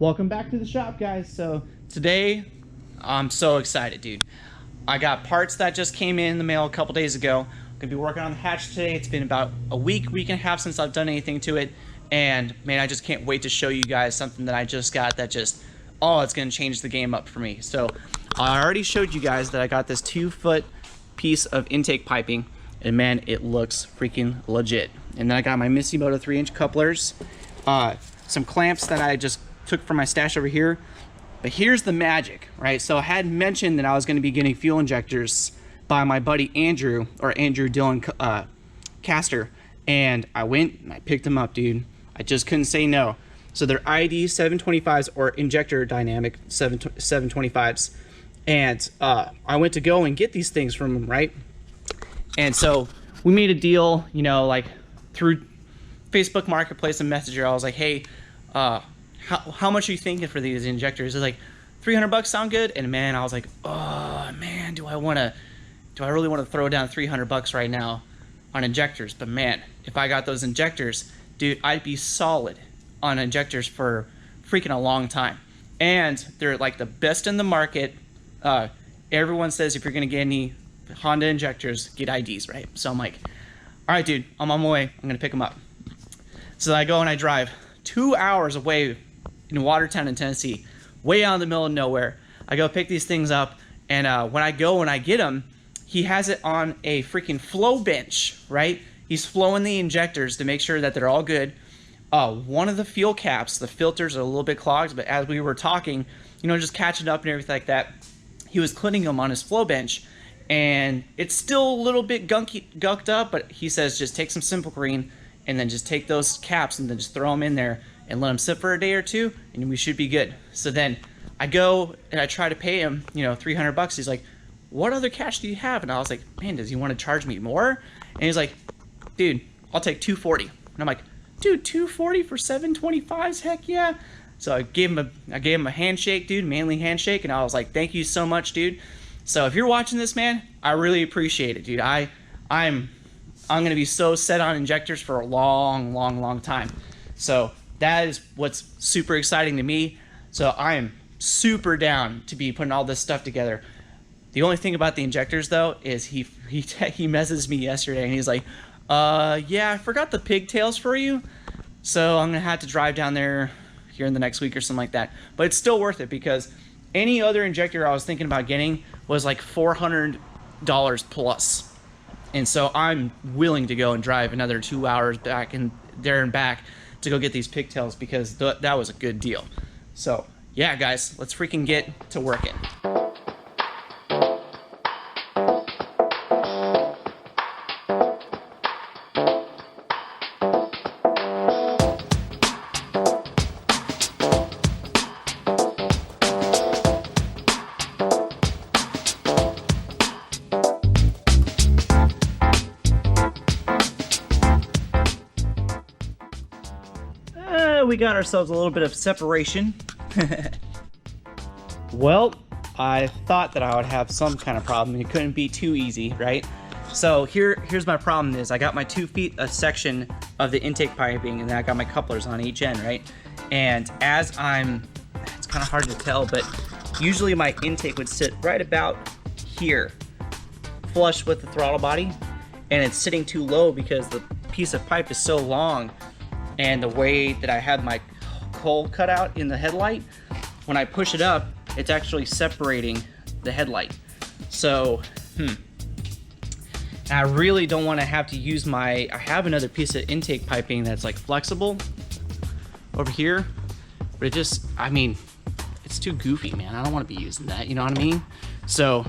Welcome back to the shop, guys. So today I'm so excited, dude. I got parts that just came in the mail a couple days ago. I'm gonna be working on the hatch today. It's been about a week and a half since I've done anything to it, and man, I just can't wait to show you guys something that I just got that just, oh, it's gonna change the game up for me. So I already showed you guys that I got this 2-foot piece of intake piping, and man, it looks freaking legit. And then I got my Misimoto 3-inch couplers, some clamps that I just took from my stash over here. But here's the magic, right? So I had mentioned that I was going to be getting fuel injectors by my buddy Andrew, or Andrew Dillon Caster, and I went and I picked them up, dude. I just couldn't say no. So they're ID 725s, or injector dynamic 725s, and I went to go and get these things from them, right? And so we made a deal, you know, like through Facebook Marketplace and Messenger. I was like, hey, how much are you thinking for these injectors? It's like, $300 sound good? And man, I was like, oh man, do I really want to throw down $300 right now on injectors? But man, if I got those injectors, dude, I'd be solid on injectors for freaking a long time. And they're like the best in the market. Everyone says if you're gonna get any Honda injectors, get IDs, right? So I'm like, all right, dude, I'm on my way. I'm gonna pick them up. So I go and I drive 2 hours away in Watertown in Tennessee, way out in the middle of nowhere. I go pick these things up, and when I go and I get them, he has it on a freaking flow bench, right? He's flowing the injectors to make sure that they're all good. One of the fuel caps, the filters are a little bit clogged, but as we were talking, you know, just catching up and everything like that, he was cleaning them on his flow bench, and it's still a little bit gunked up, but he says just take some Simple Green and then just take those caps and then just throw them in there and let them sit for a day or two, and we should be good. So then I go and I try to pay him, you know, $300. He's like, what other cash do you have? And I was like, man, does he want to charge me more? And he's like, dude, I'll take $240. And I'm like, dude, $240 for 725s? Heck yeah. So I gave him a handshake, dude, manly handshake, and I was like, thank you so much, dude. So if you're watching this, man, I really appreciate it, dude. I'm gonna be so set on injectors for a long time. So that is what's super exciting to me. So I am super down to be putting all this stuff together. The only thing about the injectors though is he messaged me yesterday and he's like, yeah, I forgot the pigtails for you, so I'm gonna have to drive down there here in the next week or something like that. But it's still worth it, because any other injector I was thinking about getting was like $400 plus. And so I'm willing to go and drive another 2 hours back and there and back to go get these pigtails, because that was a good deal. So yeah, guys, let's freaking get to working. We got ourselves a little bit of separation. Well, I thought that I would have some kind of problem. It couldn't be too easy, right? So here's my problem is I got my 2 feet a section of the intake piping, and then I got my couplers on each end, right? And as it's kind of hard to tell, but usually my intake would sit right about here, flush with the throttle body, and it's sitting too low because the piece of pipe is so long. And the way that I have my hole cut out in the headlight, when I push it up, it's actually separating the headlight. So, I really don't want to have to use I have another piece of intake piping that's like flexible over here, but it just, I mean, it's too goofy, man. I don't want to be using that, you know what I mean? So,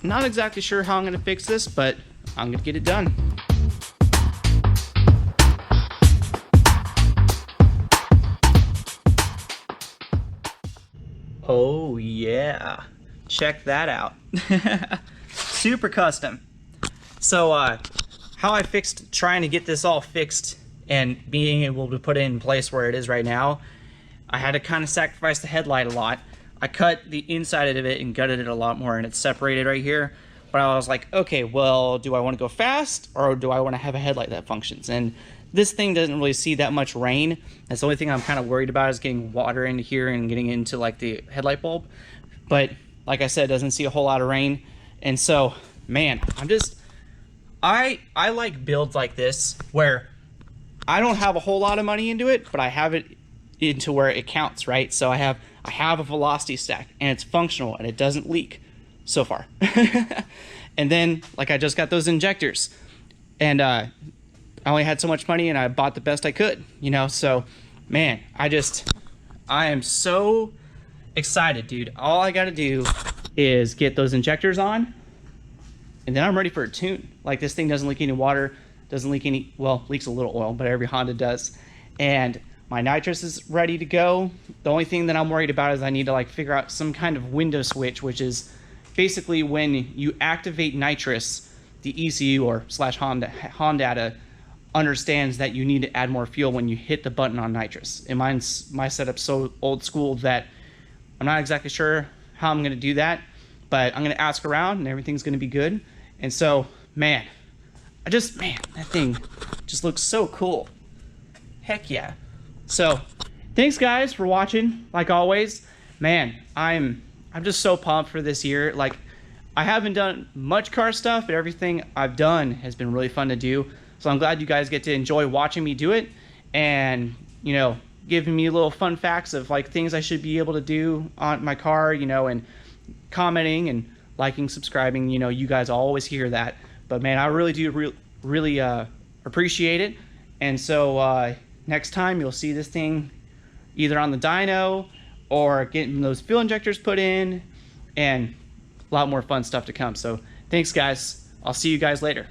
not exactly sure how I'm going to fix this, but I'm going to get it done. Oh yeah, check that out. Super custom. So how I fixed trying to get this all fixed and being able to put it in place where it is right now, I had to kind of sacrifice the headlight a lot. I cut the inside of it and gutted it a lot more, and it's separated right here. But I was like, okay, well, do I want to go fast or do I want to have a headlight that functions? And this thing doesn't really see that much rain. That's the only thing I'm kind of worried about, is getting water into here and getting into like the headlight bulb. But like I said, it doesn't see a whole lot of rain. And so, man, I like builds like this where I don't have a whole lot of money into it, but I have it into where it counts, right? So I have a velocity stack, and it's functional, and it doesn't leak so far. And then, like, I just got those injectors, and I only had so much money, and I bought the best I could, you know? So, man, I am so excited, dude. All I gotta do is get those injectors on, and then I'm ready for a tune. Like, this thing doesn't leak any water, doesn't leak any, well, leaks a little oil, but every Honda does. And my nitrous is ready to go. The only thing that I'm worried about is I need to like figure out some kind of window switch, which is basically when you activate nitrous, the ECU or slash Honda understands that you need to add more fuel when you hit the button on nitrous. And my setup's so old school that I'm not exactly sure how I'm gonna do that, but I'm gonna ask around and everything's gonna be good. And so, man, that thing just looks so cool. Heck yeah. So, thanks guys for watching. Like always, man, I'm just so pumped for this year. Like, I haven't done much car stuff, but everything I've done has been really fun to do. So I'm glad you guys get to enjoy watching me do it, and, you know, giving me little fun facts of like things I should be able to do on my car, you know, and commenting and liking, subscribing. You know, you guys always hear that, but man, I really do really appreciate it. And so next time you'll see this thing either on the dyno or getting those fuel injectors put in, and a lot more fun stuff to come. So thanks guys, I'll see you guys later.